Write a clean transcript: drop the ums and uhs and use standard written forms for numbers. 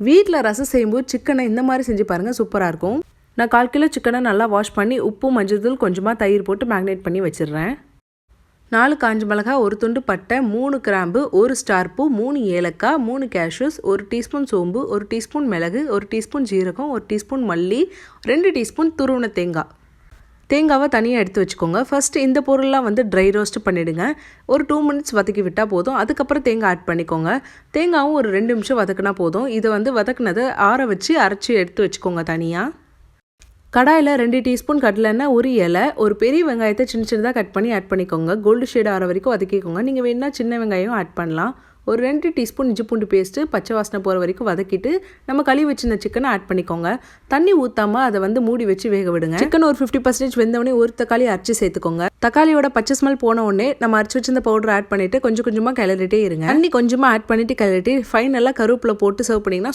வீட்டில் ரசம் செய்யும்போது சிக்கனை இந்த மாதிரி செஞ்சு பாருங்கள், சூப்பராக இருக்கும். நான் 1/4 கிலோ சிக்கனை நல்லா வாஷ் பண்ணி உப்பு மஞ்சள் தூள் கொஞ்சமாக தயிர் போட்டு மேக்னேட் பண்ணி வச்சிடுறேன். 4 காஞ்ச மிளகாய், 1 துண்டு பட்டை, 3 கிராம்பு, 1 ஸ்டார் பூ, 3 ஏலக்காய், 3 கேஷ்யூஸ், 1 டீஸ்பூன் சோம்பு, 1 டீஸ்பூன் மிளகு, 1 டீஸ்பூன் ஜீரகம், 1 டீஸ்பூன் மல்லி, 2 டீஸ்பூன் துருவன தேங்காய். தேங்காவை தனியாக எடுத்து வச்சுக்கோங்க. ஃபஸ்ட்டு இந்த பொருள்லாம் ட்ரை ரோஸ்ட் பண்ணிவிடுங்க. ஒரு 2 மினிட்ஸ் வதக்கி விட்டால் போதும். அதுக்கப்புறம் தேங்காய் ஆட் பண்ணிக்கோங்க. தேங்காவும் ஒரு 2 நிமிஷம் வதக்குனா போதும். இதை வதக்குனதை ஆற வச்சு அரைச்சி எடுத்து வச்சுக்கோங்க தனியாக. கடாயில் 2 டீஸ்பூன் கடலெண்ணெய், 1 இலை, ஒரு பெரிய வெங்காயத்தை சின்னதாக கட் பண்ணி ஆட் பண்ணிக்கோங்க. கோல்டு ஷேட் ஆகிற வரைக்கும் வதக்கிக்கோங்க. நீங்கள் வேணுன்னா சின்ன வெங்காயம் ஆட் பண்ணலாம். ஒரு 2 டீஸ்பூன் இஞ்சி பூண்டு பேஸ்ட்டு பச்சை வாசனை போகிற வரைக்கும் வதக்கிட்டு நம்ம கழுவி வச்சிருந்த சிக்கனை ஆட் பண்ணிக்கோங்க. தண்ணி ஊற்றாமல் அதை மூடி வச்சு வேக விடுங்க. சிக்கன் ஒரு 50% வெந்தவொடனே ஒரு தக்காளி அரைச்சி சேர்த்துக்கோங்க. தக்காளியோட பச்சை ஸ்மெல் போன உடனே நம்ம அரைச்சி வச்சிருந்த பவுடர் ஆட் பண்ணிவிட்டு கொஞ்சமாக கிளறிட்டே இருங்க. தண்ணி கொஞ்சமாக ஆட் பண்ணிவிட்டு கிளறிட்டு ஃபைனலாக கருவேப்பிலை போட்டு சர்வ் பண்ணிங்கன்னா